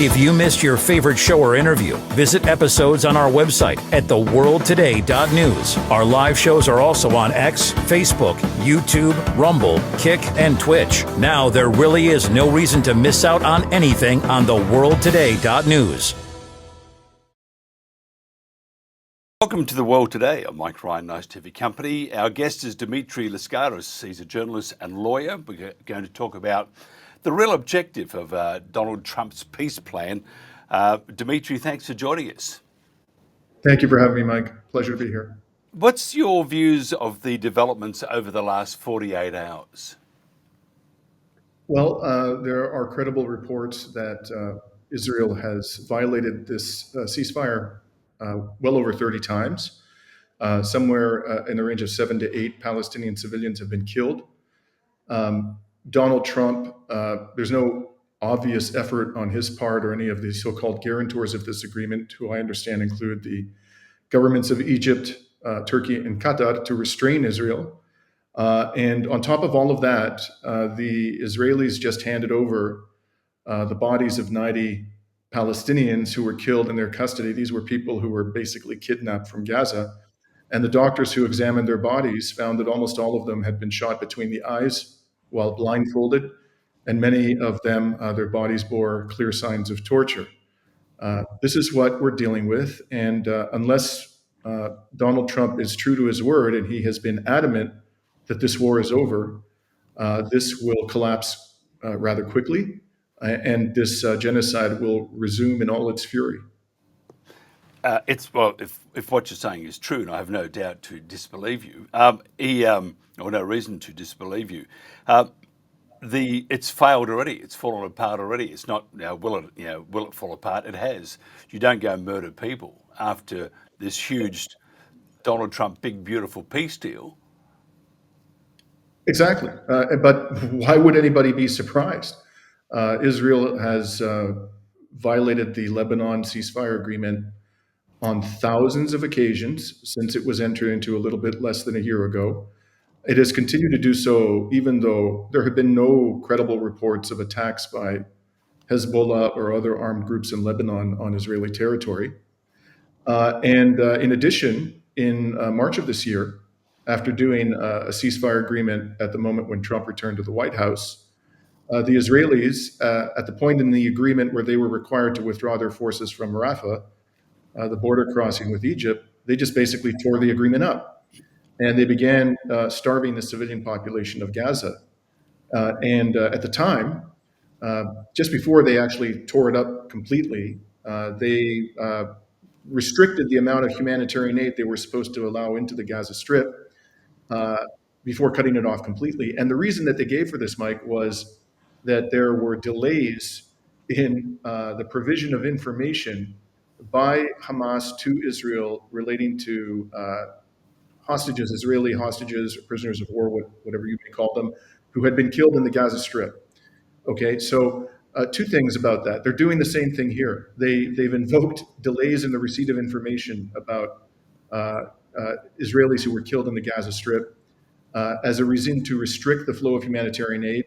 If you missed your favorite show or interview, visit episodes on our website at theworldtoday.news. Our live shows are also on X, Facebook, YouTube, Rumble, Kick, and Twitch. Now there really is no reason to miss out on anything on theworldtoday.news. Welcome to The World Today. I'm Mike Ryan. Nice to have your company. Our guest is Dimitri Lascaris. He's a journalist and lawyer. We're going to talk about the real objective of Donald Trump's peace plan. Dimitri, thanks for joining us. Thank you for having me, Mike. Pleasure to be here. What's your views of the developments over the last 48 hours? Well, there are credible reports that Israel has violated this ceasefire well over 30 times. Somewhere in the range of 7 to 8 Palestinian civilians have been killed. Donald Trump, there's no obvious effort on his part or any of the so-called guarantors of this agreement, who I understand include the governments of Egypt, Turkey, and Qatar, to restrain Israel. And on top of all of that, the Israelis just handed over the bodies of 90 Palestinians who were killed in their custody. These were people who were basically kidnapped from Gaza. And the doctors who examined their bodies found that almost all of them had been shot between the eyes while blindfolded, and many of them, their bodies bore clear signs of torture. This is what we're dealing with, and unless Donald Trump is true to his word, and he has been adamant that this war is over, this will collapse rather quickly, and this genocide will resume in all its fury. If what you're saying is true, and I have no doubt to disbelieve you, or no reason to disbelieve you, it's failed already. It's fallen apart already. It's not will it fall apart? It has. You don't go murder people after this huge Donald Trump big beautiful peace deal. Exactly, but why would anybody be surprised? Israel has violated the Lebanon ceasefire agreement on thousands of occasions since it was entered into a little bit less than a year ago. It has continued to do so even though there have been no credible reports of attacks by Hezbollah or other armed groups in Lebanon on Israeli territory. And in addition, in March of this year, after doing a ceasefire agreement at the moment when Trump returned to the White House, the Israelis, at the point in the agreement where they were required to withdraw their forces from Rafah, the border crossing with Egypt, they just basically tore the agreement up. And they began starving the civilian population of Gaza. And at the time, just before they actually tore it up completely, they restricted the amount of humanitarian aid they were supposed to allow into the Gaza Strip before cutting it off completely. And the reason that they gave for this, Mike, was that there were delays in the provision of information by Hamas to Israel relating to hostages, Israeli hostages, or prisoners of war, whatever you may call them, who had been killed in the Gaza Strip. Okay, so two things about that. They're doing the same thing here. They've invoked delays in the receipt of information about Israelis who were killed in the Gaza Strip as a reason to restrict the flow of humanitarian aid.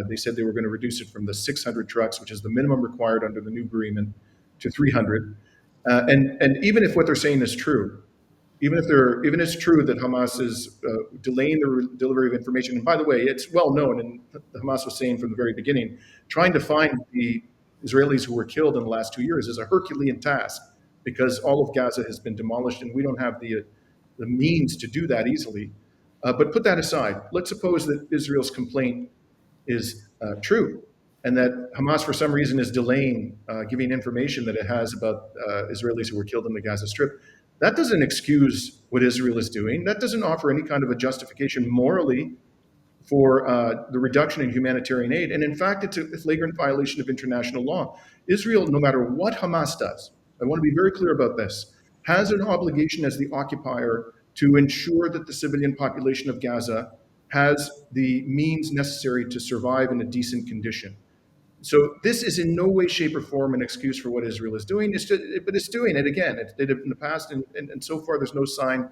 They said they were going to reduce it from the 600 trucks, which is the minimum required under the new agreement, to 300. And even if what they're saying is true, even it's true that Hamas is delaying the delivery of information, and by the way, it's well known, and Hamas was saying from the very beginning, trying to find the Israelis who were killed in the last 2 years is a Herculean task, because all of Gaza has been demolished, and we don't have the means to do that easily. But put that aside. Let's suppose that Israel's complaint is true, and that Hamas, for some reason, is delaying giving information that it has about Israelis who were killed in the Gaza Strip. That doesn't excuse what Israel is doing. That doesn't offer any kind of a justification morally for the reduction in humanitarian aid. And in fact, it's a flagrant violation of international law. Israel, no matter what Hamas does, I want to be very clear about this, has an obligation as the occupier to ensure that the civilian population of Gaza has the means necessary to survive in a decent condition. So this is in no way, shape, or form an excuse for what Israel is doing, but it's doing it again. It did it in the past, and so far there's no sign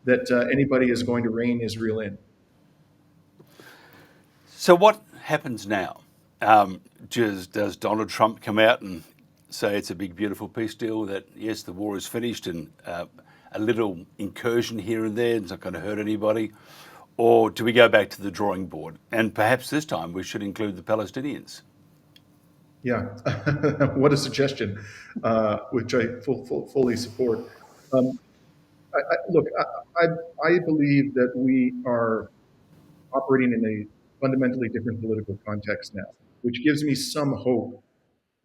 that anybody is going to rein Israel in. So what happens now? Does Donald Trump come out and say it's a big, beautiful peace deal, that yes, the war is finished and a little incursion here and there, it's not going to hurt anybody? Or do we go back to the drawing board? And perhaps this time we should include the Palestinians. Yeah, what a suggestion, which I fully support. Um, Look, I believe that we are operating in a fundamentally different political context now, which gives me some hope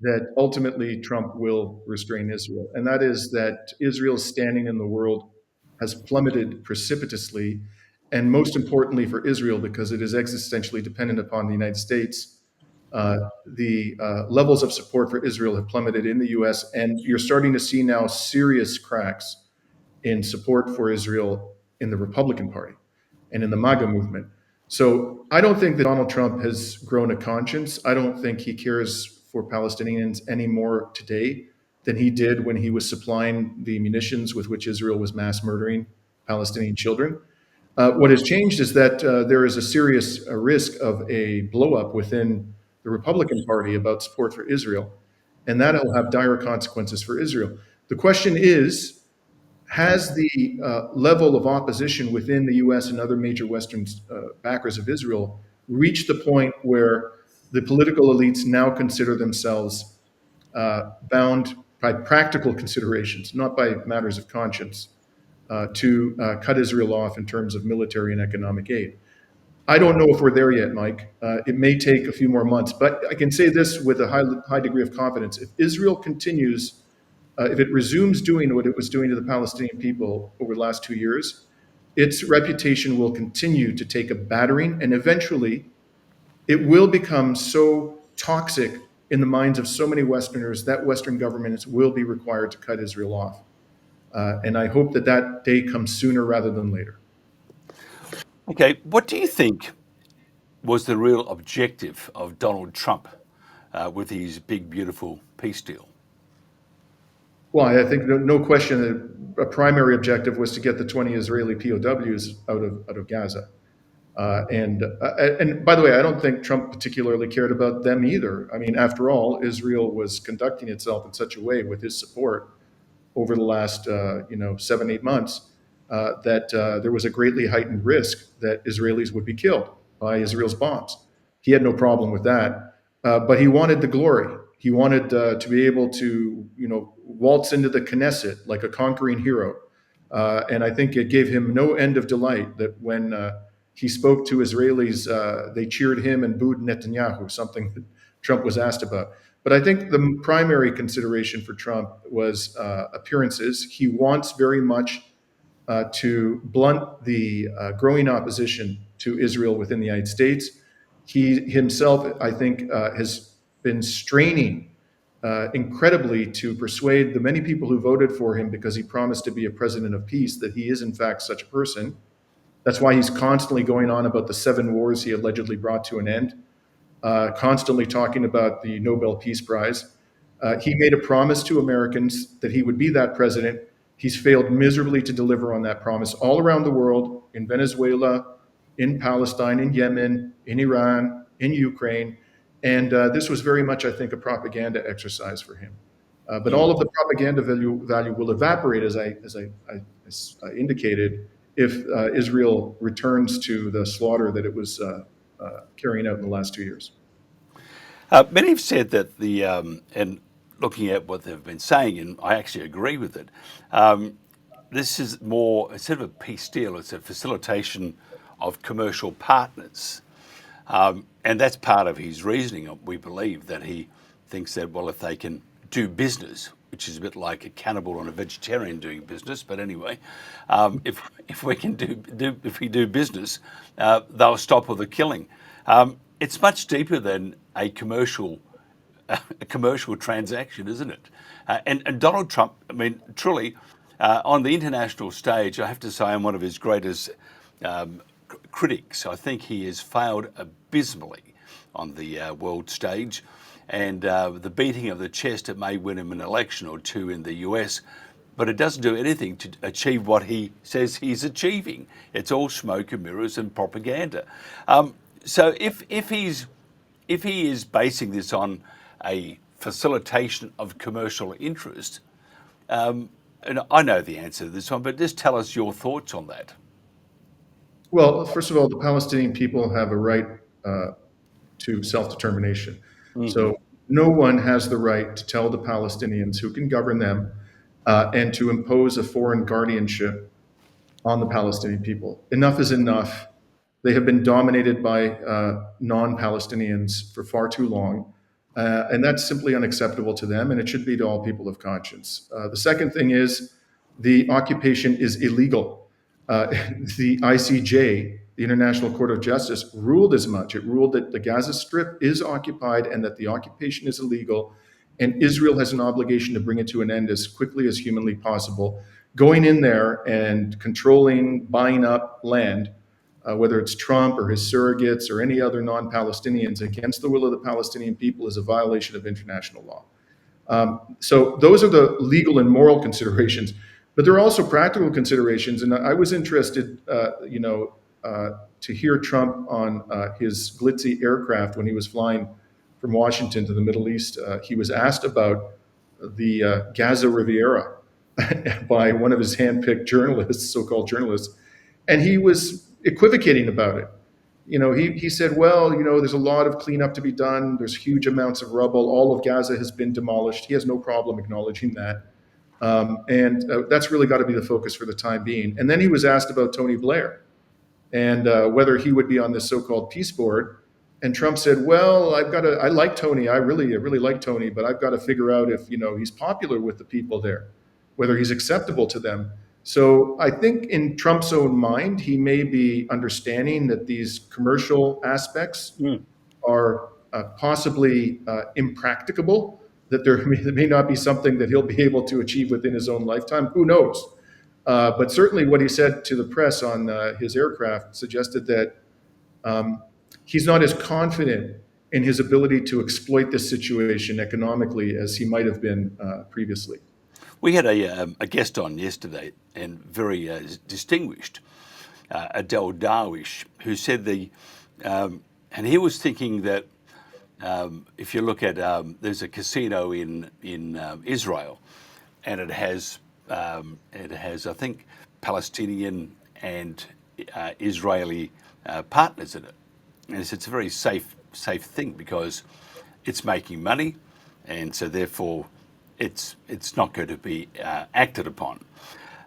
that ultimately Trump will restrain Israel. And that is that Israel's standing in the world has plummeted precipitously. And most importantly for Israel, because it is existentially dependent upon the United States, the levels of support for Israel have plummeted in the US. And you're starting to see now serious cracks in support for Israel in the Republican Party and in the MAGA movement. So I don't think that Donald Trump has grown a conscience. I don't think he cares for Palestinians any more today than he did when he was supplying the munitions with which Israel was mass murdering Palestinian children. What has changed is that there is a serious risk of a blowup within the Republican Party about support for Israel, and that will have dire consequences for Israel. The question is, has the level of opposition within the US and other major Western backers of Israel reached the point where the political elites now consider themselves bound by practical considerations, not by matters of conscience, to cut Israel off in terms of military and economic aid? I don't know if we're there yet, Mike. It may take a few more months, but I can say this with a high degree of confidence. If Israel continues, if it resumes doing what it was doing to the Palestinian people over the last 2 years, its reputation will continue to take a battering, and eventually it will become so toxic in the minds of so many Westerners that Western governments will be required to cut Israel off. And I hope that that day comes sooner rather than later. Okay, what do you think was the real objective of Donald Trump with his big, beautiful peace deal? Well, I think no question that a primary objective was to get the 20 Israeli POWs out of Gaza. And by the way, I don't think Trump particularly cared about them either. I mean, after all, Israel was conducting itself in such a way with his support over the last 7-8 months that there was a greatly heightened risk that Israelis would be killed by Israel's bombs. He had no problem with that, but he wanted the glory. He wanted to be able to waltz into the Knesset like a conquering hero, and I think it gave him no end of delight that when he spoke to Israelis, they cheered him and booed Netanyahu, something that Trump was asked about. But I think the primary consideration for Trump was appearances. He wants very much to blunt the growing opposition to Israel within the United States. He himself, I think, has been straining incredibly to persuade the many people who voted for him because he promised to be a president of peace that he is, in fact, such a person. That's why he's constantly going on about the 7 wars he allegedly brought to an end, constantly talking about the Nobel Peace Prize. He made a promise to Americans that he would be that president. He's failed miserably to deliver on that promise all around the world, in Venezuela, in Palestine, in Yemen, in Iran, in Ukraine. And this was very much, I think, a propaganda exercise for him. But all of the propaganda value will evaporate, as I indicated, if Israel returns to the slaughter that it was carrying out in the last 2 years. Many have said that and looking at what they've been saying, and I actually agree with it, this is more, instead of a peace deal, it's a facilitation of commercial partners. And that's part of his reasoning, we believe, that he thinks that, well, if they can do business, which is a bit like a cannibal and a vegetarian doing business, but anyway, if we can do business, they'll stop all the killing. It's much deeper than a commercial transaction, isn't it? And Donald Trump, I mean, truly, on the international stage, I have to say I'm one of his greatest critics. I think he has failed abysmally on the world stage. And the beating of the chest, it may win him an election or two in the US, but it doesn't do anything to achieve what he says he's achieving. It's all smoke and mirrors and propaganda. So if he is basing this on a facilitation of commercial interest? And I know the answer to this one, but just tell us your thoughts on that. Well, first of all, the Palestinian people have a right to self-determination. So no one has the right to tell the Palestinians who can govern them and to impose a foreign guardianship on the Palestinian people. Enough is enough. They have been dominated by non-Palestinians for far too long. And that's simply unacceptable to them, and it should be to all people of conscience. The second thing is the occupation is illegal. The ICJ, the International Court of Justice, ruled as much. It ruled that the Gaza Strip is occupied and that the occupation is illegal, and Israel has an obligation to bring it to an end as quickly as humanly possible. Going in there and controlling, buying up land, whether it's Trump or his surrogates or any other non-Palestinians, against the will of the Palestinian people is a violation of international law. So those are the legal and moral considerations, but there are also practical considerations. And I was interested, to hear Trump on his glitzy aircraft when he was flying from Washington to the Middle East. He was asked about the Gaza Riviera by one of his handpicked journalists, so-called journalists, and he was equivocating about it. He said, well, there's a lot of cleanup to be done. There's huge amounts of rubble. All of Gaza has been demolished. He has no problem acknowledging that. And that's really got to be the focus for the time being. And then he was asked about Tony Blair and whether he would be on this so-called peace board. And Trump said, well, I like Tony. I really like Tony, but I've got to figure out if, he's popular with the people there, whether he's acceptable to them. So I think in Trump's own mind, he may be understanding that these commercial aspects are possibly impracticable, that there may not be something that he'll be able to achieve within his own lifetime. Who knows? But certainly what he said to the press on his aircraft suggested that he's not as confident in his ability to exploit this situation economically as he might have been previously. We had a guest on yesterday, and very distinguished, Adel Darwish, who said and he was thinking that if you look at, there's a casino in Israel, and it has I think Palestinian and Israeli partners in it, and it's a very safe thing because it's making money, and so therefore it's not going to be acted upon.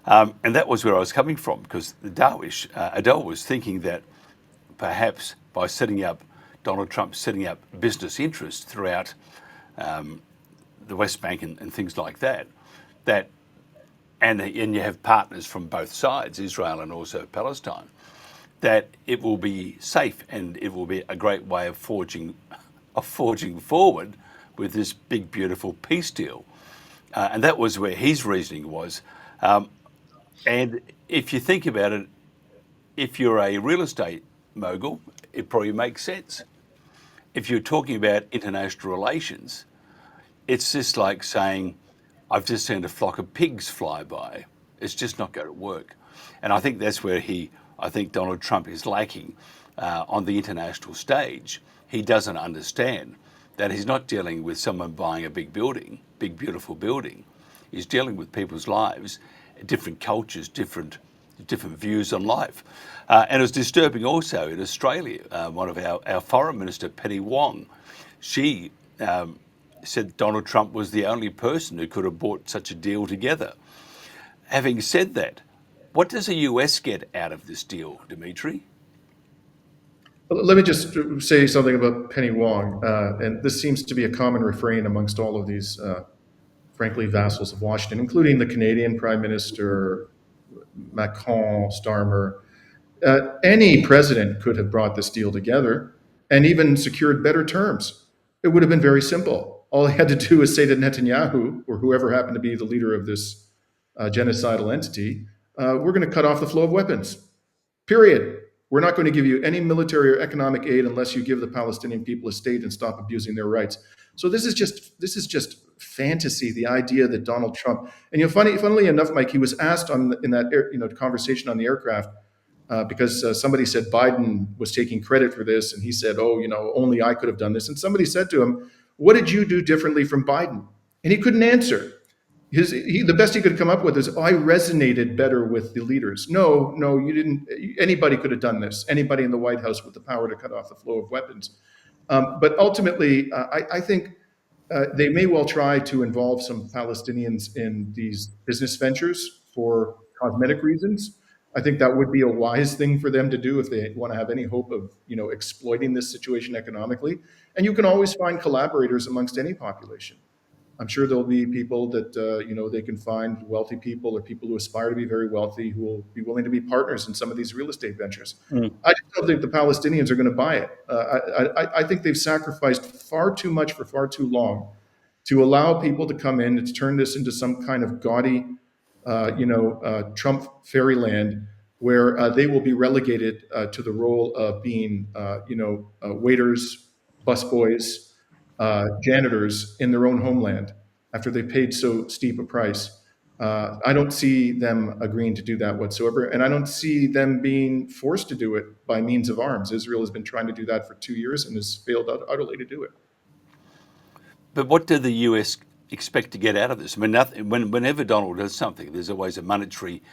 And that was where I was coming from, because Adele was thinking that perhaps by Donald Trump setting up business interests throughout the West Bank and things like that, and you have partners from both sides, Israel and also Palestine, that it will be safe and it will be a great way of forging forward with this big, beautiful peace deal. And that was where his reasoning was. And if you think about it, if you're a real estate mogul, it probably makes sense. If you're talking about international relations, it's just like saying, I've just seen a flock of pigs fly by. It's just not going to work. And I think that's where I think Donald Trump is lacking on the international stage. He doesn't understand that he's not dealing with someone buying a big building, big, beautiful building. He's dealing with people's lives, different cultures, different views on life. And it was disturbing also in Australia. One of our foreign minister, Penny Wong, she said Donald Trump was the only person who could have brought such a deal together. Having said that, what does the US get out of this deal, Dimitri? Let me just say something about Penny Wong. And this seems to be a common refrain amongst all of these, frankly, vassals of Washington, including the Canadian Prime Minister, Macron, Starmer. Any president could have brought this deal together and even secured better terms. It would have been very simple. All he had to do is say to Netanyahu, or whoever happened to be the leader of this genocidal entity, we're going to cut off the flow of weapons, period. We're not going to give you any military or economic aid unless you give the Palestinian people a state and stop abusing their rights. So this is just fantasy. The idea that Donald Trump, and funnily enough, Mike, he was asked in that conversation on the aircraft because somebody said Biden was taking credit for this, and he said, "Oh, only I could have done this." And somebody said to him, what did you do differently from Biden? And he couldn't answer. The best he could come up with is, oh, I resonated better with the leaders. No, no, you didn't. Anybody could have done this. Anybody in the White House with the power to cut off the flow of weapons. But ultimately, I think they may well try to involve some Palestinians in these business ventures for cosmetic reasons. I think that would be a wise thing for them to do if they want to have any hope of, exploiting this situation economically. And you can always find collaborators amongst any population. I'm sure there'll be people that they can find, wealthy people or people who aspire to be very wealthy, who will be willing to be partners in some of these real estate ventures. I just don't think the Palestinians are going to buy it. I think they've sacrificed far too much for far too long to allow people to come in and to turn this into some kind of gaudy, Trump fairyland where they will be relegated to the role of being, waiters, busboys, janitors in their own homeland after they paid so steep a price. I don't see them agreeing to do that whatsoever, and I don't see them being forced to do it by means of arms. Israel has been trying to do that for 2 years and has failed utterly to do it. But what do the US expect to get out of this? I mean, whenever Donald does something, there's always a monetary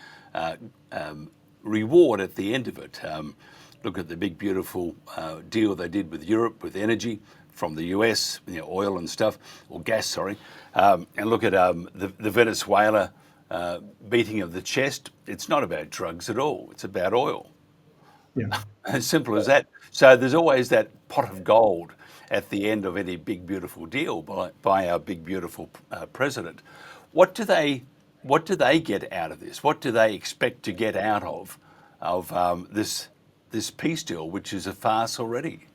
reward at the end of it. Look at the big, beautiful deal they did with Europe with energy from the US, oil and stuff, or gas, sorry. And look at the Venezuela beating of the chest. It's not about drugs at all. It's about oil. Yeah. As simple as that. So there's always that pot of gold at the end of any big, beautiful deal by our big, beautiful president. What do they get out of this? What do they expect to get out of this peace deal, which is a farce already?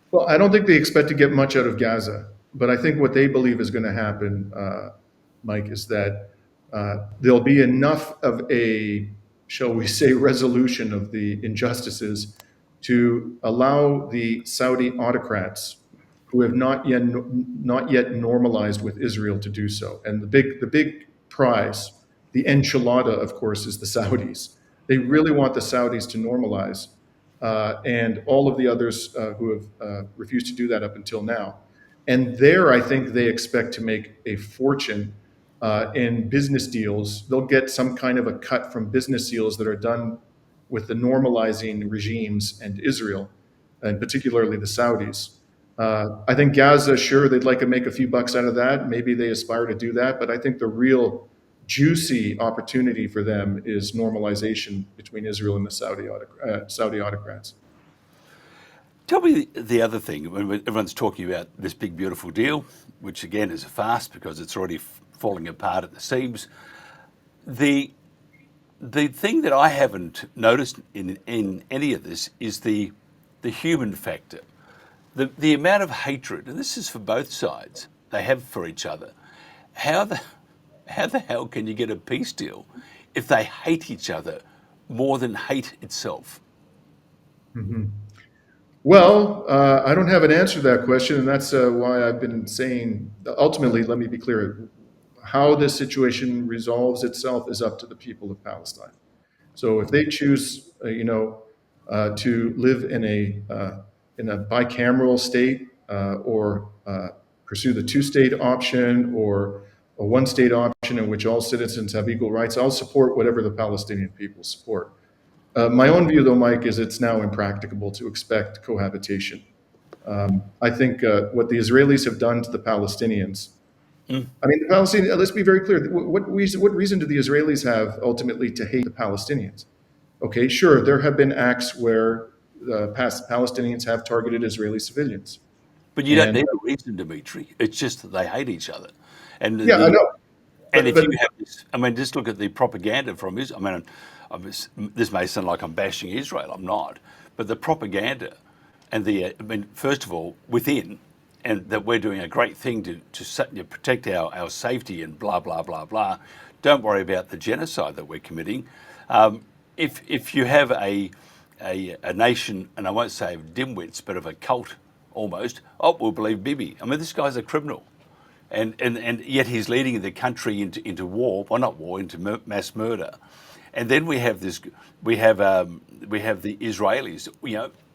Well, I don't think they expect to get much out of Gaza, but I think what they believe is going to happen, Mike, is that there'll be enough of a, shall we say, resolution of the injustices to allow the Saudi autocrats who have not yet normalized with Israel to do so. And the big prize, the enchilada, of course, is the Saudis. They really want the Saudis to normalize, and all of the others who have refused to do that up until now. And there, I think they expect to make a fortune in business deals. They'll get some kind of a cut from business deals that are done with the normalizing regimes and Israel, and particularly the Saudis. I think Gaza, sure, they'd like to make a few bucks out of that. Maybe they aspire to do that. But I think the real juicy opportunity for them is normalization between Israel and the Saudi autocrats. Tell me the other thing. When everyone's talking about this big, beautiful deal, which again is a farce because it's already falling apart at the seams. The thing that I haven't noticed in any of this is the human factor. The amount of hatred, and this is for both sides, they have for each other. How the hell can you get a peace deal if they hate each other more than hate itself? Mm-hmm. Well, I don't have an answer to that question, and that's why I've been saying, ultimately, let me be clear, how this situation resolves itself is up to the people of Palestine. So if they choose, to live in a bicameral state, or pursue the two-state option, or a one-state option in which all citizens have equal rights, I'll support whatever the Palestinian people support. My own view, though, Mike, is it's now impracticable to expect cohabitation. I think what the Israelis have done to the Palestinians. I mean, the Palestinians. Let's be very clear. What reason do the Israelis have ultimately to hate the Palestinians? Okay, sure, there have been acts where Palestinians have targeted Israeli civilians. But you don't need a reason, Dimitri. It's just that they hate each other. And yeah, I know. And if you have this, I mean, just look at the propaganda from Israel. I mean, this may sound like I'm bashing Israel. I'm not. But the propaganda and first of all, within, and that we're doing a great thing to protect our safety and blah, blah, blah, blah. Don't worry about the genocide that we're committing. If you have a nation, and I won't say of dimwits, but of a cult almost, we'll believe Bibi. I mean, this guy's a criminal. And yet he's leading the country into war, well, not war, into mass murder. And then we have the Israelis,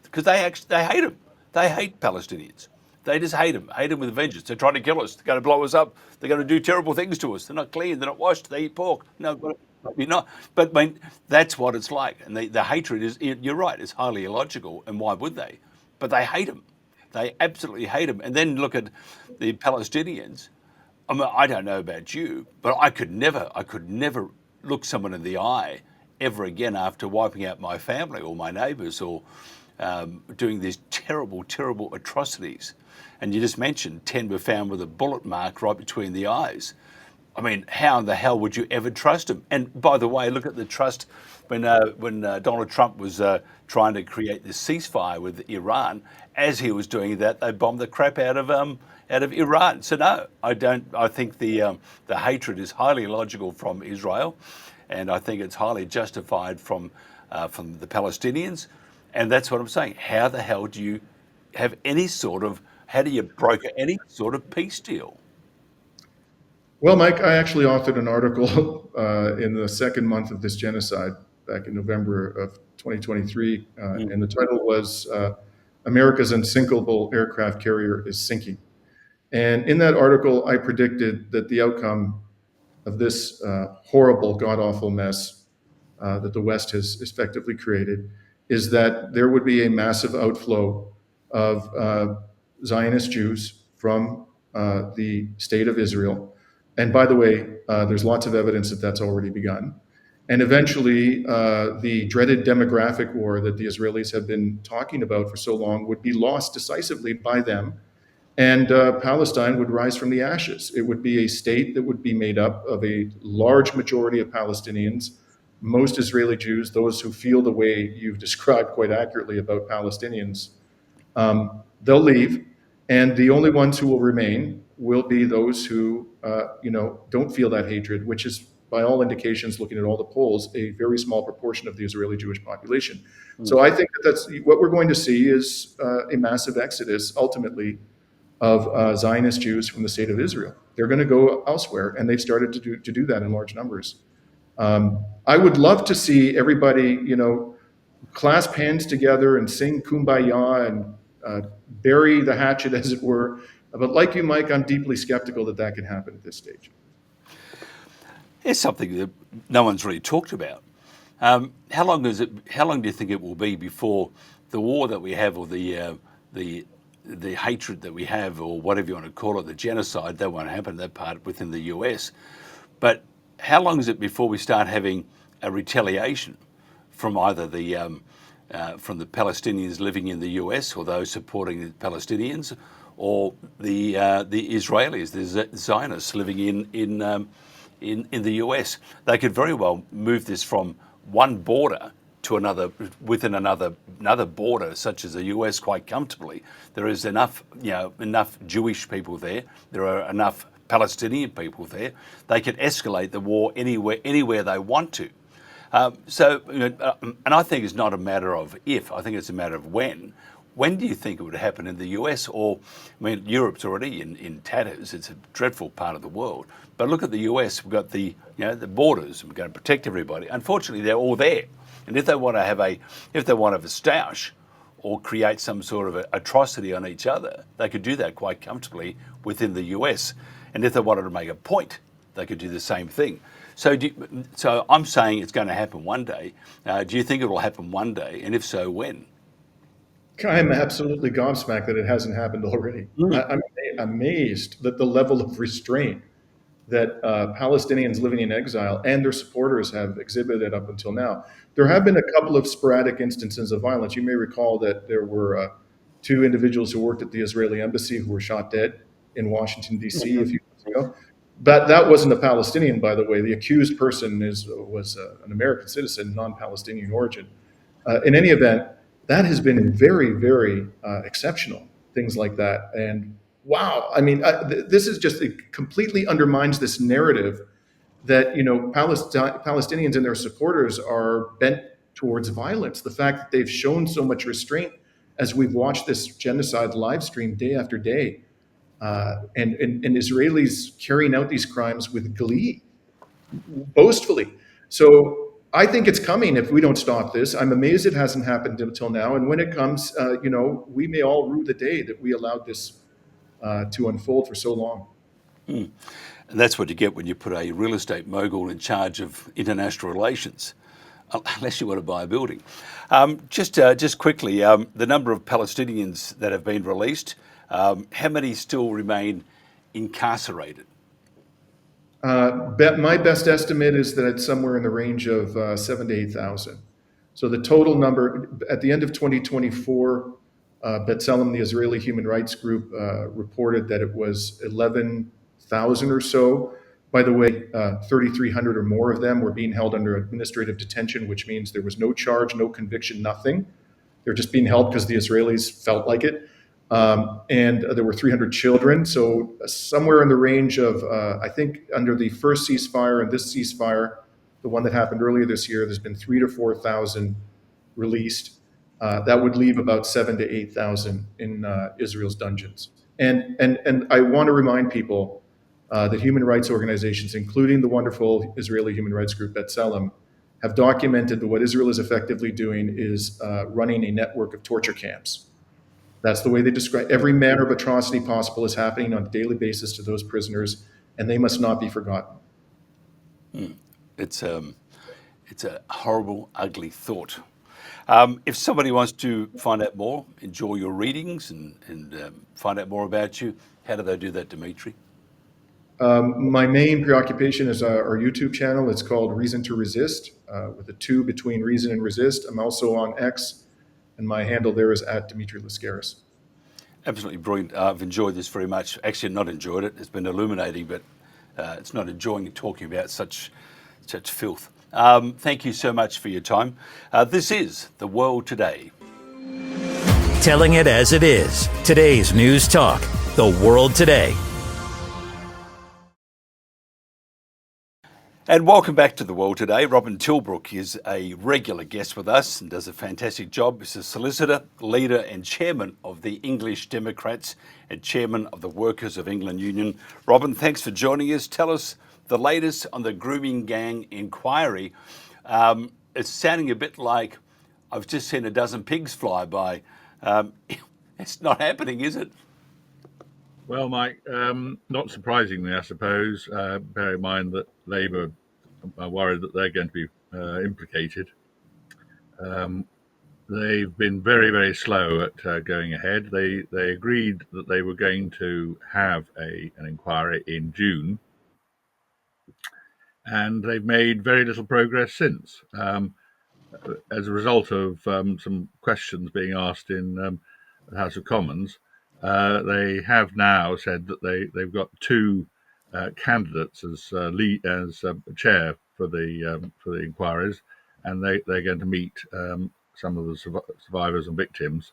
because they hate them. They hate Palestinians. They just hate them with a vengeance. They're trying to kill us. They're going to blow us up. They're going to do terrible things to us. They're not clean. They're not washed. They eat pork. No, you're not. But I mean, that's what it's like. And the hatred is, you're right, it's highly illogical. And why would they? But they hate them. They absolutely hate them. And then look at the Palestinians. I mean, I don't know about you, but I could never look someone in the eye ever again after wiping out my family or my neighbours or doing these terrible, terrible atrocities. And you just mentioned 10 were found with a bullet mark right between the eyes. I mean, how in the hell would you ever trust them? And by the way, look at the trust when Donald Trump was trying to create this ceasefire with Iran. As he was doing that, they bombed the crap out of Iran. So no, I don't. I think the hatred is highly illogical from Israel, and I think it's highly justified from the Palestinians. And that's what I'm saying. How the hell do you have any sort of? How do you broker any sort of peace deal? Well, Mike, I actually authored an article in the second month of this genocide back in November of 2023, and the title was America's Unsinkable Aircraft Carrier is Sinking. And in that article, I predicted that the outcome of this horrible, god-awful mess that the West has effectively created is that there would be a massive outflow of Zionist Jews from the state of Israel. And by the way, there's lots of evidence that that's already begun. And eventually, the dreaded demographic war that the Israelis have been talking about for so long would be lost decisively by them. And Palestine would rise from the ashes. It would be a state that would be made up of a large majority of Palestinians, most Israeli Jews, those who feel the way you've described quite accurately about Palestinians. They'll leave, and the only ones who will remain will be those who, don't feel that hatred, which is, by all indications, looking at all the polls, a very small proportion of the Israeli Jewish population. So I think that's what we're going to see is a massive exodus, ultimately, of Zionist Jews from the state of Israel. They're going to go elsewhere, and they've started to do that in large numbers. I would love to see everybody, clasp hands together and sing Kumbaya and bury the hatchet, as it were. But like you, Mike, I'm deeply skeptical that that can happen at this stage. It's something that no one's really talked about. How long do you think it will be before the war that we have, or the hatred that we have, or whatever you want to call it, the genocide, that won't happen, that part within the US. But how long is it before we start having a retaliation from either from the Palestinians living in the US, or those supporting the Palestinians, or the Israelis, the Zionists living in the US? They could very well move this from one border to another, within another border, such as the US, quite comfortably. There is enough Jewish people there. There are enough Palestinian people there. They can escalate the war anywhere they want to. And I think it's not a matter of if. I think it's a matter of when. When do you think it would happen in the US? Or, I mean, Europe's already in tatters. It's a dreadful part of the world. But look at the US. We've got the borders, and we're going to protect everybody. Unfortunately, they're all there. And if they want to have a stoush or create some sort of atrocity on each other, they could do that quite comfortably within the US. And if they wanted to make a point, they could do the same thing. So I'm saying it's going to happen one day. Do you think it will happen one day? And if so, when? I'm absolutely gobsmacked that it hasn't happened already. I'm amazed that the level of restraint that Palestinians living in exile and their supporters have exhibited up until now. There have been a couple of sporadic instances of violence. You may recall that there were two individuals who worked at the Israeli embassy who were shot dead in Washington, D.C. a few months ago. But that wasn't a Palestinian, by the way. The accused person was an American citizen, non-Palestinian origin. In any event, that has been very, very exceptional, things like that. And wow, I mean, this is just, it completely undermines this narrative that, Palestinians and their supporters are bent towards violence. The fact that they've shown so much restraint as we've watched this genocide live stream day after day, and Israelis carrying out these crimes with glee, boastfully. So I think it's coming if we don't stop this. I'm amazed it hasn't happened until now. And when it comes, we may all rue the day that we allowed this to unfold for so long. And that's what you get when you put a real estate mogul in charge of international relations, unless you want to buy a building. Just quickly, the number of Palestinians that have been released, how many still remain incarcerated? My best estimate is that it's somewhere in the range of 7,000 to 8,000. So the total number at the end of 2024, B'Tselem, the Israeli human rights group, reported that it was 11,000 or so. By the way, 3,300 or more of them were being held under administrative detention, which means there was no charge, no conviction, nothing. They're just being held because the Israelis felt like it. And there were 300 children. So somewhere in the range of, I think under the first ceasefire and this ceasefire, the one that happened earlier this year, there's been 3,000 to 4,000 released. That would leave about 7,000 to 8,000 in Israel's dungeons. And I want to remind people that human rights organizations, including the wonderful Israeli human rights group B'Tselem, have documented that what Israel is effectively doing is running a network of torture camps. That's the way they describe every manner of atrocity possible is happening on a daily basis to those prisoners, and they must not be forgotten. It's a horrible, ugly thought. If somebody wants to find out more, enjoy your readings and find out more about you, how do they do that, Dimitri? My main preoccupation is our YouTube channel. It's called Reason to Resist, with a 2 between reason and resist. I'm also on X, and my handle there is at Dimitri Lascaris. Absolutely brilliant. I've enjoyed this very much. Actually, not enjoyed it. It's been illuminating, but it's not enjoying talking about such filth. Thank you so much for your time. This is The World Today. Telling it as it is. Today's News Talk. The World Today. And welcome back to The World Today. Robin Tilbrook is a regular guest with us and does a fantastic job. He's a solicitor, leader and chairman of the English Democrats and chairman of the Workers of England Union. Robin, thanks for joining us. Tell us the latest on the grooming gang inquiry. It's sounding a bit like I've just seen a dozen pigs fly by. It's not happening, is it? Well, Mike, not surprisingly, I suppose, bear in mind that Labour are worried that they're going to be implicated. They've been very, very slow at going ahead. They agreed that they were going to have an inquiry in June, and they've made very little progress since. As a result of some questions being asked in the House of Commons, they have now said that they've got 2 candidates as chair for the inquiries, and they're going to meet some of the survivors and victims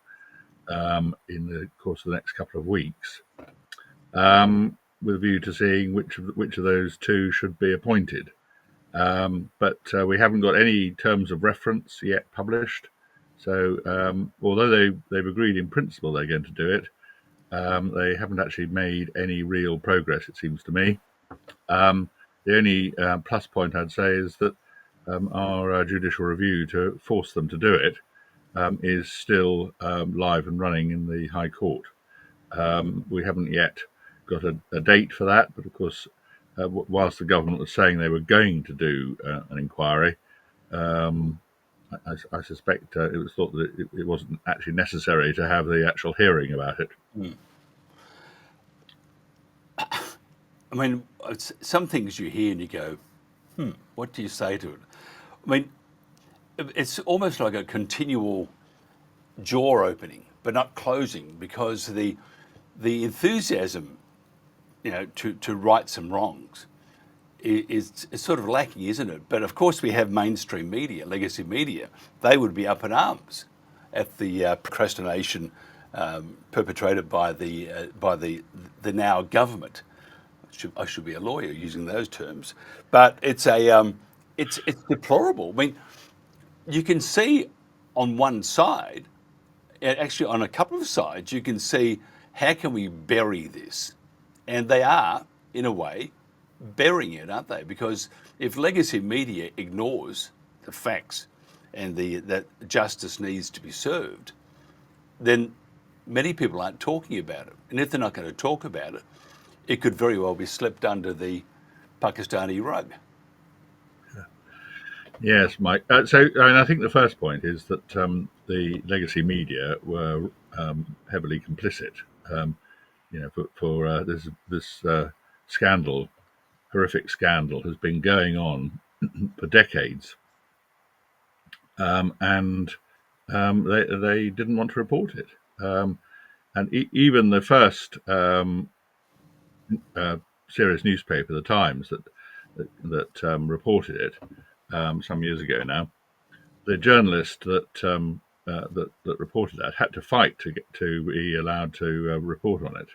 in the course of the next couple of weeks, with a view to seeing which of those 2 should be appointed. But we haven't got any terms of reference yet published. So although they've agreed in principle they're going to do it, they haven't actually made any real progress, it seems to me. The only plus point I'd say is that our judicial review to force them to do it is still live and running in the High Court. We haven't yet got a date for that, but of course, whilst the government was saying they were going to do an inquiry, I suspect it was thought that it wasn't actually necessary to have the actual hearing about it. I mean, some things you hear and you go, what do you say to it? I mean, it's almost like a continual jaw opening, but not closing, because the enthusiasm, to right some wrongs is sort of lacking, isn't it? But of course, we have mainstream media, legacy media. They would be up in arms at the procrastination perpetrated by the now government. I should be a lawyer using those terms, but it's deplorable. I mean, you can see on one side, actually on a couple of sides, you can see how can we bury this, and they are, in a way, burying it, aren't they? Because if legacy media ignores the facts and that justice needs to be served, then many people aren't talking about it. And if they're not going to talk about it, it could very well be slipped under the Pakistani rug. Yes, Mike. I think the first point is that the legacy media were heavily complicit. For this scandal, horrific scandal, has been going on for decades, and they didn't want to report it. And even the first serious newspaper, the Times, that reported it some years ago now, the journalist that reported that had to fight to be allowed to report on it.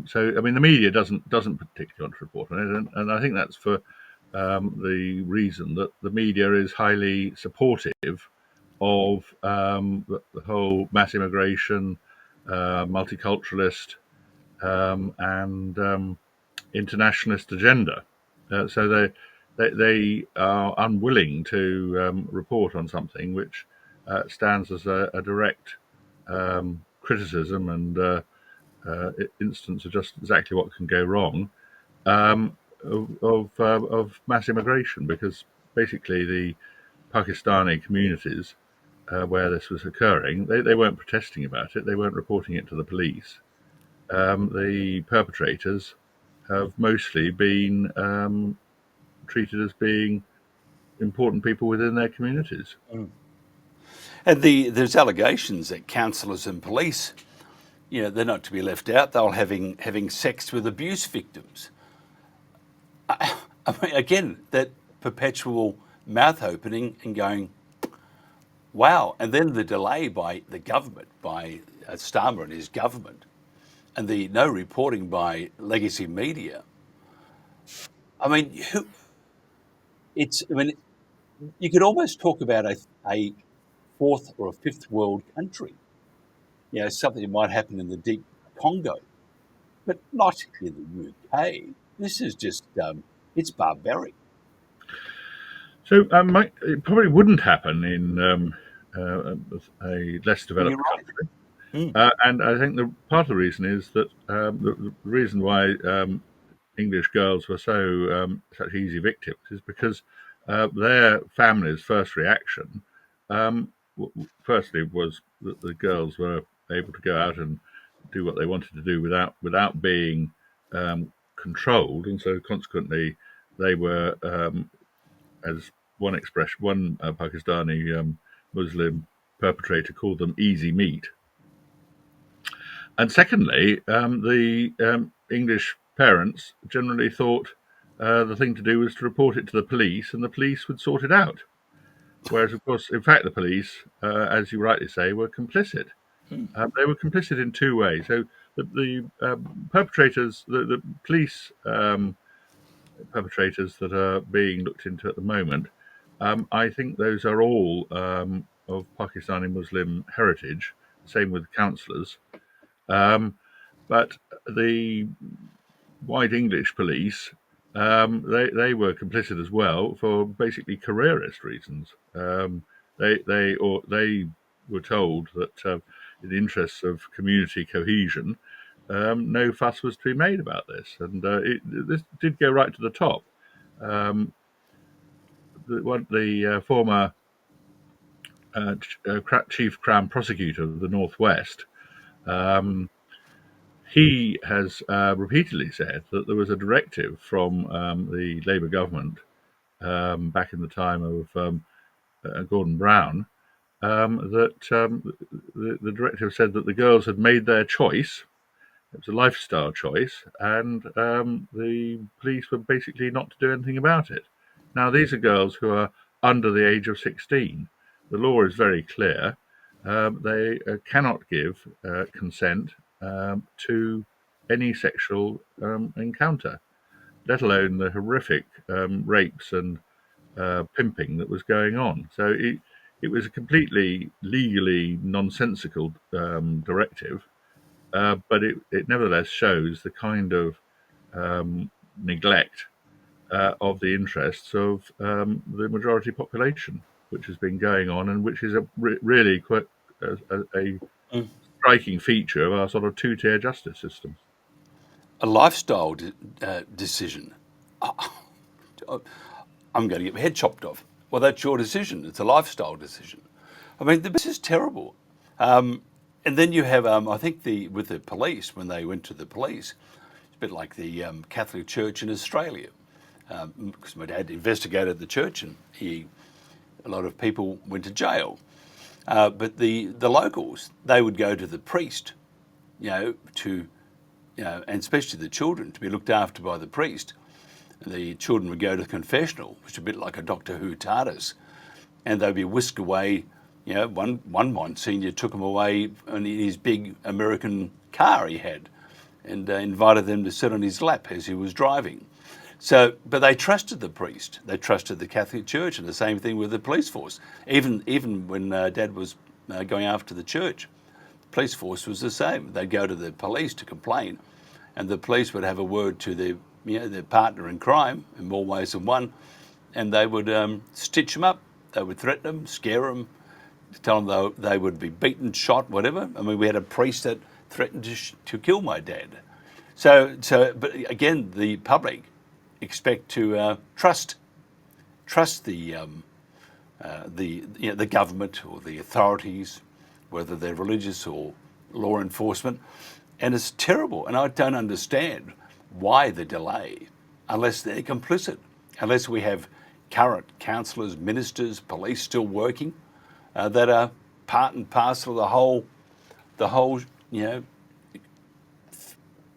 So, I mean, the media doesn't particularly want to report on it, and I think that's for the reason that the media is highly supportive of the whole mass immigration, multiculturalist, and internationalist agenda. So they are unwilling to report on something which stands as a direct criticism and instance of just exactly what can go wrong of mass immigration, because basically the Pakistani communities where this was occurring, they weren't protesting about it, they weren't reporting it to the police. The perpetrators have mostly been treated as being important people within their communities. And there's allegations that counsellors and police, they're not to be left out. They were having sex with abuse victims. I mean, again, that perpetual mouth opening and going, wow. And then the delay by the government, by Starmer and his government, and the no reporting by legacy media. I mean, you could almost talk about a fourth or a fifth world country. Something that might happen in the deep Congo, but not in the UK. This is just, it's barbaric. So it probably wouldn't happen in a less developed country. And I think part of the reason is that the reason why English girls were such easy victims is because their family's first reaction, firstly, was that the girls were able to go out and do what they wanted to do without being controlled, and so consequently they were, as one Pakistani Muslim perpetrator called them, easy meat. And secondly, the English parents generally thought the thing to do was to report it to the police, and the police would sort it out. Whereas, of course, in fact, the police, as you rightly say, were complicit. They were complicit in two ways. So the perpetrators, the police perpetrators that are being looked into at the moment, I think those are all of Pakistani Muslim heritage. Same with counsellors. But the white English police, they were complicit as well for basically careerist reasons. They were told that in the interests of community cohesion, no fuss was to be made about this, and this did go right to the top. The former chief Crown Prosecutor of the Northwest, he has repeatedly said that there was a directive from the Labour government back in the time of Gordon Brown, that the directive said that the girls had made their choice. It was a lifestyle choice, and the police were basically not to do anything about it. Now, these are girls who are under the age of 16. The law is very clear. They cannot give consent to any sexual encounter, let alone the horrific rapes and pimping that was going on. So it was a completely legally nonsensical directive, but it nevertheless shows the kind of neglect of the interests of the majority population, which has been going on, and which is really quite a striking feature of our sort of two-tier justice system. A lifestyle decision. I'm going to get my head chopped off. Well, that's your decision. It's a lifestyle decision. I mean, this is terrible. And then you have, I think, with the police, when they went to the police, it's a bit like the Catholic Church in Australia. Because my dad investigated the church, and a lot of people went to jail. But the locals, they would go to the priest, and especially the children, to be looked after by the priest. The children would go to the confessional, which is a bit like a Doctor Who TARDIS, and they'd be whisked away. One Monsignor took them away in his big American car he had, and invited them to sit on his lap as he was driving. So, but they trusted the priest, they trusted the Catholic Church, and the same thing with the police force. Even when Dad was going after the church, the police force was the same. They'd go to the police to complain, and the police would have a word to their partner in crime in more ways than one, and they would stitch them up. They would threaten them, scare them, tell them they would be beaten, shot, whatever. I mean, we had a priest that threatened to kill my dad. So, but again, the public expect to trust the government or the authorities, whether they're religious or law enforcement, and it's terrible. And I don't understand why the delay, unless they're complicit, unless we have current councillors, ministers, police still working that are part and parcel of the whole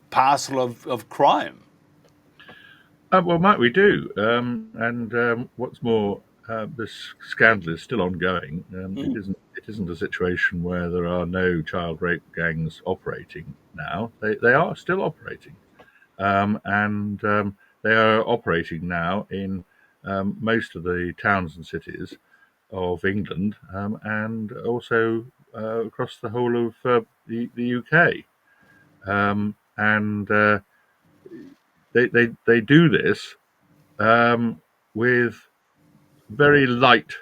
parcel of crime. Well, Mike, we do. What's more, this scandal is still ongoing. It isn't a situation where there are no child rape gangs operating now. They are still operating. They are operating now in most of the towns and cities of England, and also across the whole of the UK. They do this with very light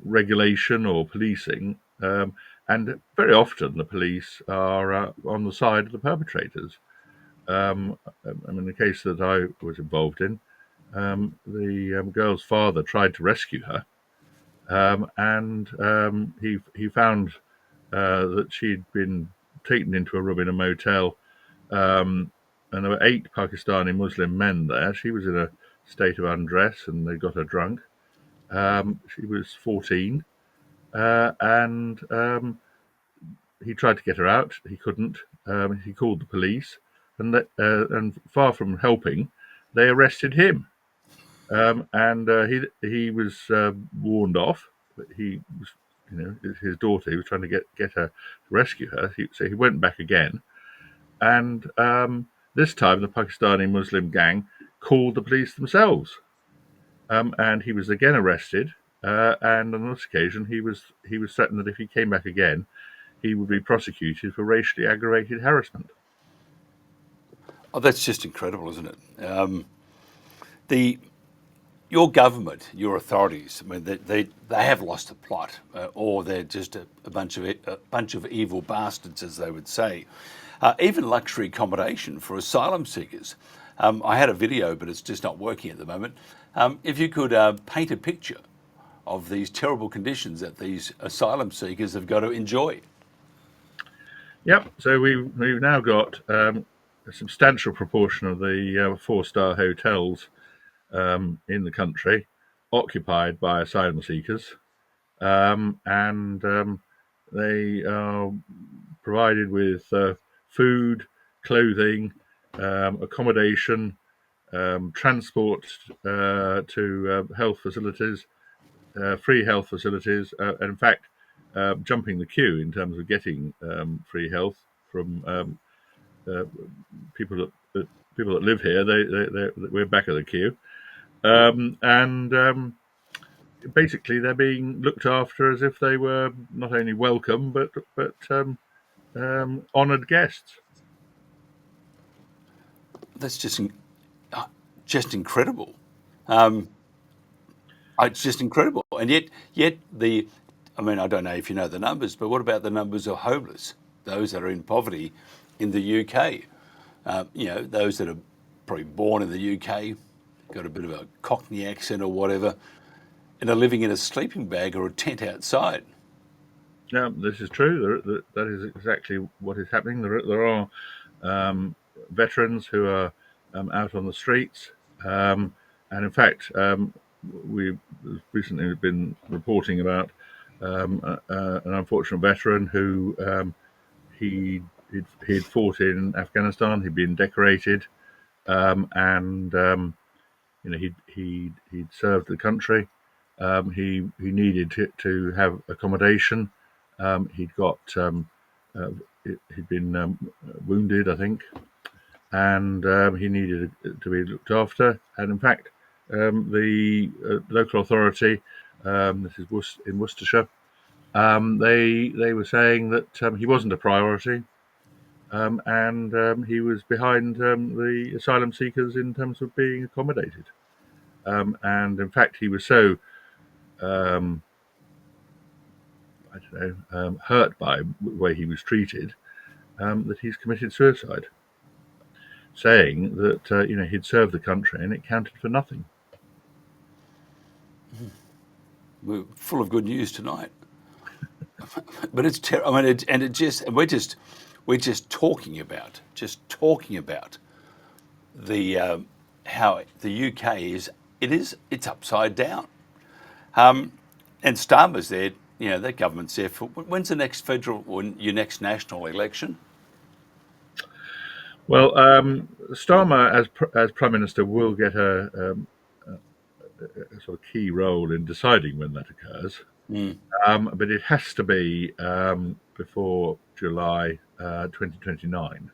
regulation or policing, and very often the police are on the side of the perpetrators. I mean, the case that I was involved in, the girl's father tried to rescue her, and he found that she'd been taken into a room in a motel, and there were 8 Pakistani Muslim men there. She was in a state of undress, and they got her drunk. She was 14, and he tried to get her out. He couldn't. He called the police, and far from helping, they arrested him. He was warned off. But he was, his daughter. He was trying to get her to rescue her. So he went back again, and this time the Pakistani Muslim gang called the police themselves, and he was again arrested. And on this occasion, he was threatened that if he came back again, he would be prosecuted for racially aggravated harassment. Oh, that's just incredible, isn't it? Your government, your authorities, I mean, they have lost the plot, or they're just a bunch of evil bastards, as they would say. Even luxury accommodation for asylum seekers. I had a video, but it's just not working at the moment. If you could paint a picture of these terrible conditions that these asylum seekers have got to enjoy. Yep. So we've now got a substantial proportion of the 4-star hotels in the country occupied by asylum seekers, and they are provided with food, clothing, accommodation, transport to health facilities, free health facilities, and in fact, jumping the queue in terms of getting free health from people that live here. We're back at the queue. Basically, they're being looked after as if they were not only welcome but honoured guests. That's just incredible. It's just incredible, and yet I mean, I don't know if you know the numbers, but what about the numbers of homeless, those that are in poverty in the UK? Those that are probably born in the UK, got a bit of a Cockney accent or whatever, and are living in a sleeping bag or a tent outside. Yeah, this is true. That is exactly what is happening. There are veterans who are out on the streets, and in fact, we recently have been reporting about an unfortunate veteran who he'd fought in Afghanistan. He'd been decorated, and he'd served the country. He needed to have accommodation. He'd got he'd been wounded, I think, and he needed to be looked after. And in fact, the local authority, this is in Worcestershire, they were saying that he wasn't a priority, and he was behind the asylum seekers in terms of being accommodated. And in fact, he was so hurt by the way he was treated that he's committed suicide, saying that he'd served the country and it counted for nothing. We're full of good news tonight, but it's terrible. I mean, we're just talking about the how the UK it's upside down. And Starmer's there. That government's there for when's the next your next national election? Well, Starmer, as Prime Minister, will get a sort of key role in deciding when that occurs. But it has to be before July 2029.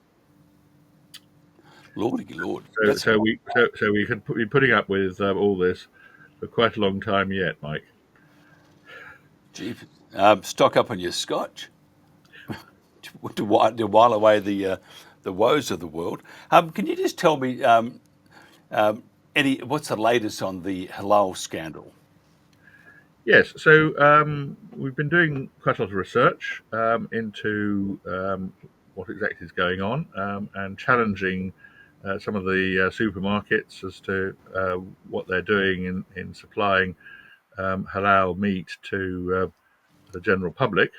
Lordy Lord! So we could be putting up with all this for quite a long time yet, Mike. Gee, stock up on your scotch to while away the woes of the world. Can you just tell me what's the latest on the halal scandal? Yes, so we've been doing quite a lot of research into what exactly is going on and challenging some of the supermarkets as to what they're doing in supplying halal meat to the general public.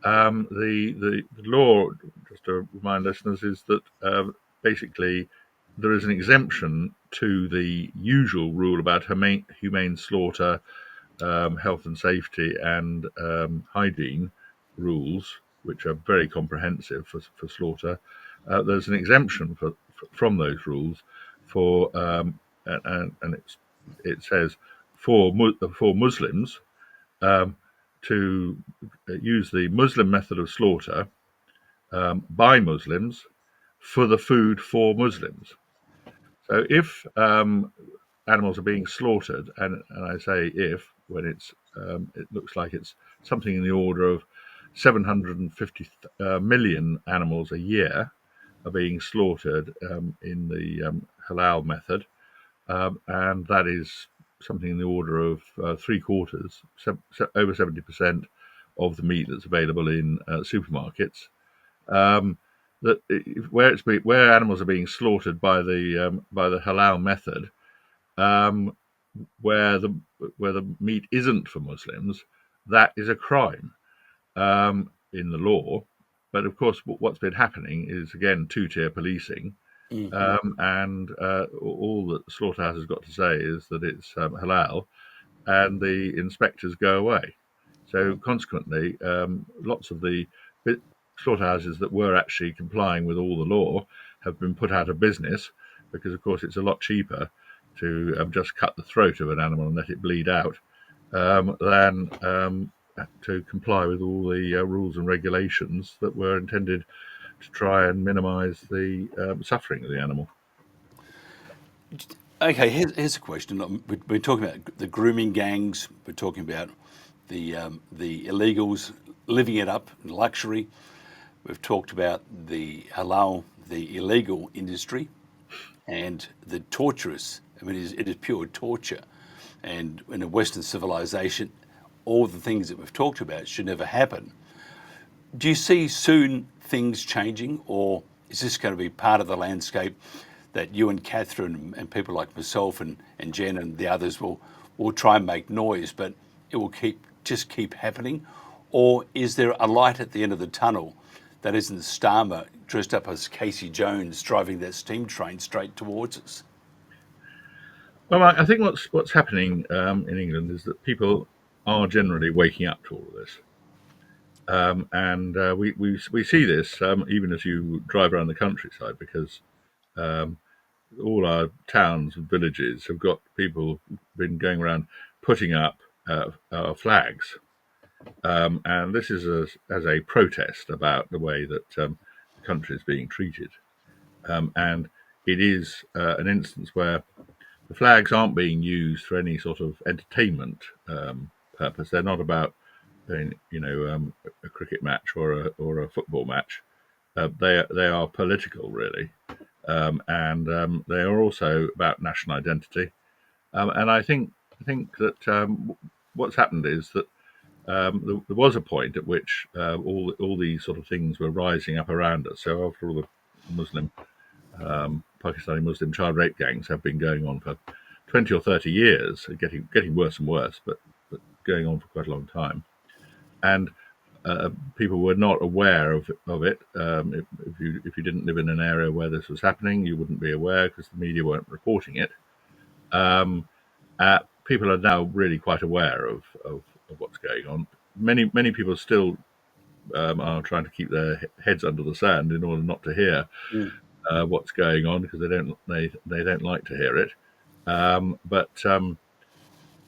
The law, just to remind listeners, is that basically there is an exemption to the usual rule about humane slaughter, health and safety, and hygiene rules, which are very comprehensive for slaughter. There's an exemption from those rules for, and it says for Muslims to use the Muslim method of slaughter by Muslims for the food for Muslims. So if animals are being slaughtered, and I say if, when it looks like it's something in the order of 750 million animals a year are being slaughtered in the halal method, and that is something in the order of three quarters, over 70% of the meat that's available in supermarkets. Where animals are being slaughtered by the halal method, where the meat isn't for Muslims, that is a crime in the law. But of course, what's been happening is again two-tier policing, and all that the slaughterhouse has got to say is that it's halal, and the inspectors go away. So consequently, lots of the slaughterhouses that were actually complying with all the law have been put out of business because, of course, it's a lot cheaper to just cut the throat of an animal and let it bleed out than to comply with all the rules and regulations that were intended to try and minimise the suffering of the animal. Okay, here's a question. We're talking about the grooming gangs. We're talking about the illegals living it up in luxury. We've talked about the halal, the illegal industry, and the torturous. I mean, it is pure torture. And in a Western civilization, all the things that we've talked about should never happen. Do you see soon things changing, or is this going to be part of the landscape that you and Catherine and people like myself and Jen and the others will try and make noise, but it will just keep happening? Or is there a light at the end of the tunnel that isn't Starmer dressed up as Casey Jones driving that steam train straight towards us? Well, I think what's happening in England is that people are generally waking up to all of this. And we see this even as you drive around the countryside, because all our towns and villages have got people been going around putting up flags, and this is as a protest about the way that the country is being treated, and it is an instance where the flags aren't being used for any sort of entertainment purpose. They're not about a cricket match or a football match. They are political, really, and they are also about national identity. And I think that what's happened is that there was a point at which all these sort of things were rising up around us. So after all, the Muslim Pakistani Muslim child rape gangs have been going on for 20 or 30 years, getting worse and worse, but going on for quite a long time. And people were not aware of it. If you didn't live in an area where this was happening, you wouldn't be aware because the media weren't reporting it. People are now really quite aware of what's going on. Many people still are trying to keep their heads under the sand in order not to hear what's going on, because they don't like to hear it. But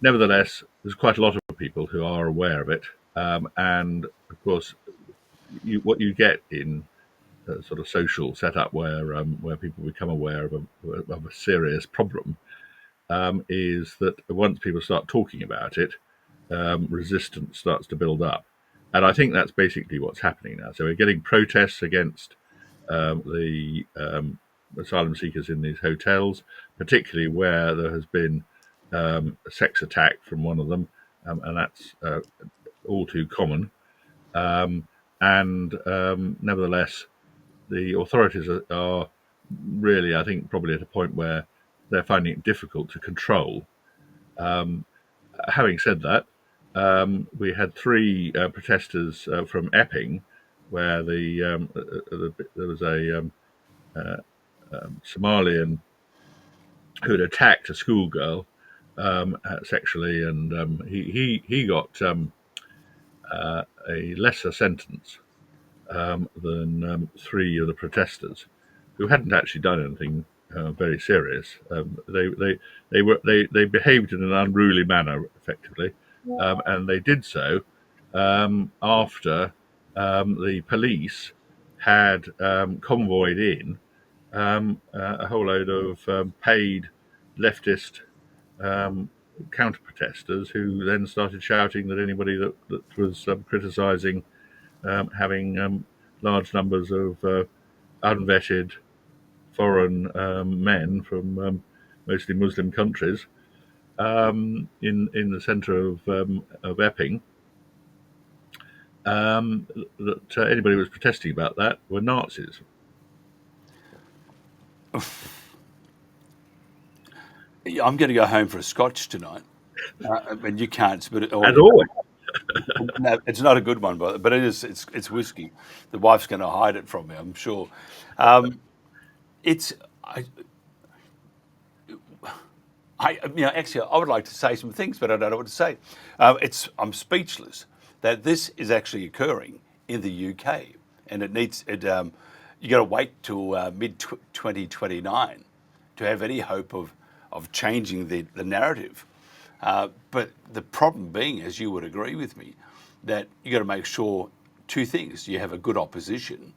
nevertheless, there's quite a lot of people who are aware of it. And of course, what you get in a sort of social setup where people become aware of a serious problem is that once people start talking about it, resistance starts to build up. And I think that's basically what's happening now. So we're getting protests against the asylum seekers in these hotels, particularly where there has been a sex attack from one of them, and that's all too common. Nevertheless, the authorities are really, I think, probably at a point where they're finding it difficult to control. Having said that, we had three protesters from Epping, where there was a Somalian who had attacked a schoolgirl sexually, and he got a lesser sentence than three of the protesters, who hadn't actually done anything very serious. They behaved in an unruly manner, effectively, and they did so after the police had convoyed in a whole load of paid leftist counter-protesters, who then started shouting that anybody that was criticising having large numbers of unvetted foreign men from mostly Muslim countries in the centre of Epping, that anybody who was protesting about that were Nazis. I'm going to go home for a scotch tonight, and you can't. But As always. No, it's not a good one, but it is. It's whiskey. The wife's going to hide it from me, I'm sure. Actually, I would like to say some things, but I don't know what to say. I'm speechless that this is actually occurring in the UK, and it needs it. You got to wait till mid 2029 to have any hope of changing the narrative. But the problem being, as you would agree with me, that you got to make sure two things: you have a good opposition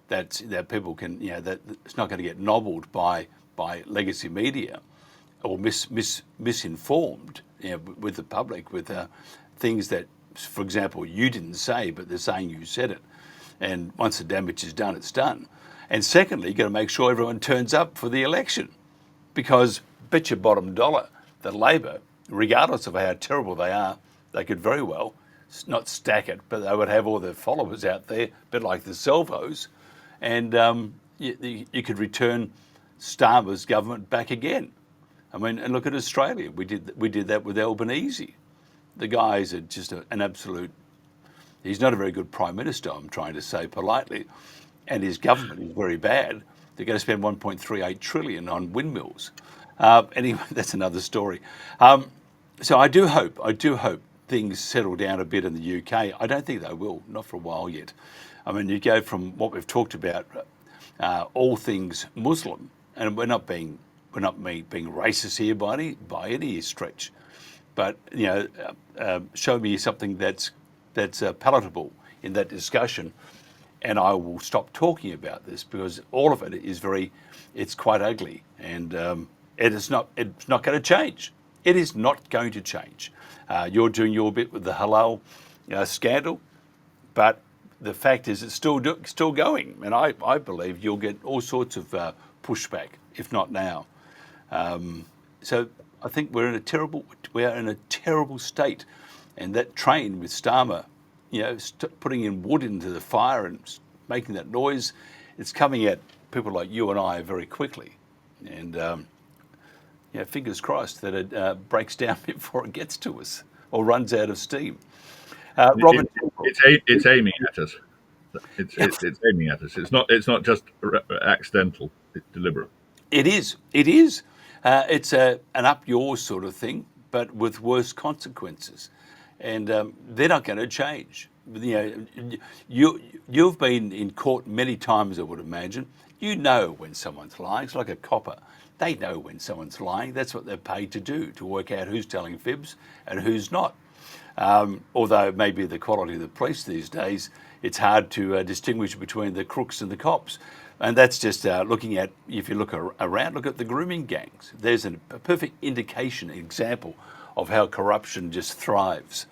that people can, that it's not going to get nobbled by legacy media or misinformed, with the public with things that, for example, you didn't say, but they're saying you said it. And once the damage is done, it's done. And secondly, you got to make sure everyone turns up for the election, because bet your bottom dollar that Labor, regardless of how terrible they are, they could very well not stack it, but they would have all their followers out there, a bit like the Salvos, and you could return Starmer's government back again. I mean, and look at Australia. We did that with Albanese. The guy is just an absolute. He's not a very good prime minister, I'm trying to say politely, and his government is very bad. They're going to spend 1.38 trillion on windmills. Anyway, that's another story. So I do hope things settle down a bit in the UK. I don't think they will, not for a while yet. I mean, you go from what we've talked about, all things Muslim, and we're not being racist here by any stretch, but show me something that's palatable in that discussion, and I will stop talking about this, because all of it is it's quite ugly, and it's not going to change. It is not going to change. You're doing your bit with the halal scandal, but the fact is it's still going, and I believe you'll get all sorts of pushback, if not now. So I think we are in a terrible state, and that train with Starmer, putting in wood into the fire and making that noise, it's coming at people like you and I very quickly, and fingers crossed that it breaks down before it gets to us or runs out of steam. Robin, it's aiming at us. It's aiming at us. It's not just accidental. It's deliberate. It is. It's an up yours sort of thing, but with worse consequences, and they're not going to change. You've been in court many times, I would imagine. You know when someone's lying. It's like a copper. They know when someone's lying. That's what they're paid to do, to work out who's telling fibs and who's not. Although maybe the quality of the police these days, it's hard to distinguish between the crooks and the cops. And that's just looking at, if you look around, look at the grooming gangs. There's a perfect indication, example of how corruption just thrives.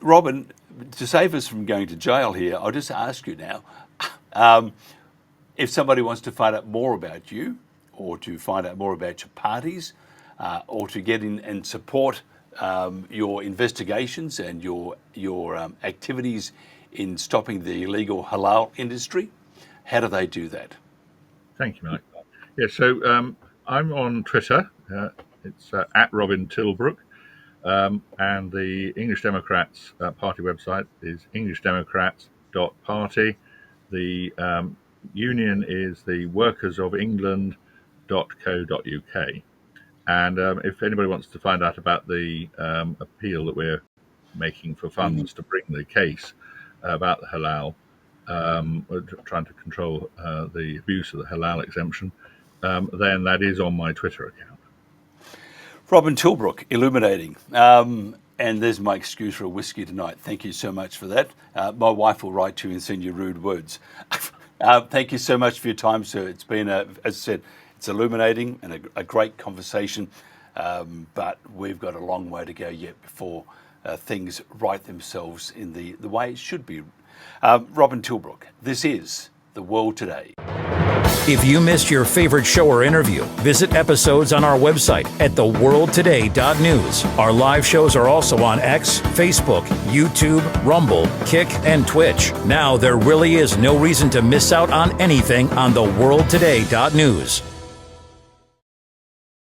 Robin, to save us from going to jail here, I'll just ask you now, if somebody wants to find out more about you, or to find out more about your parties, or to get in and support your investigations and your activities in stopping the illegal halal industry, how do they do that? Thank you, Mike. Yeah, so I'm on Twitter. It's at Robin Tilbrook, and the English Democrats party website is englishdemocrats.party. The union is the Workers of England.co.uk. And if anybody wants to find out about the appeal that we're making for funds to bring the case about the halal, we're trying to control the abuse of the halal exemption, then that is on my Twitter account. Robin Tilbrook, illuminating. And there's my excuse for a whiskey tonight. Thank you so much for that. My wife will write to you and send you rude words. Thank you so much for your time, sir. It's been, as I said, it's illuminating and a great conversation, but we've got a long way to go yet before things right themselves in the way it should be. Robin Tilbrook, this is The World Today. If you missed your favorite show or interview, visit episodes on our website at theworldtoday.news. Our live shows are also on X, Facebook, YouTube, Rumble, Kick, and Twitch. Now there really is no reason to miss out on anything on theworldtoday.news.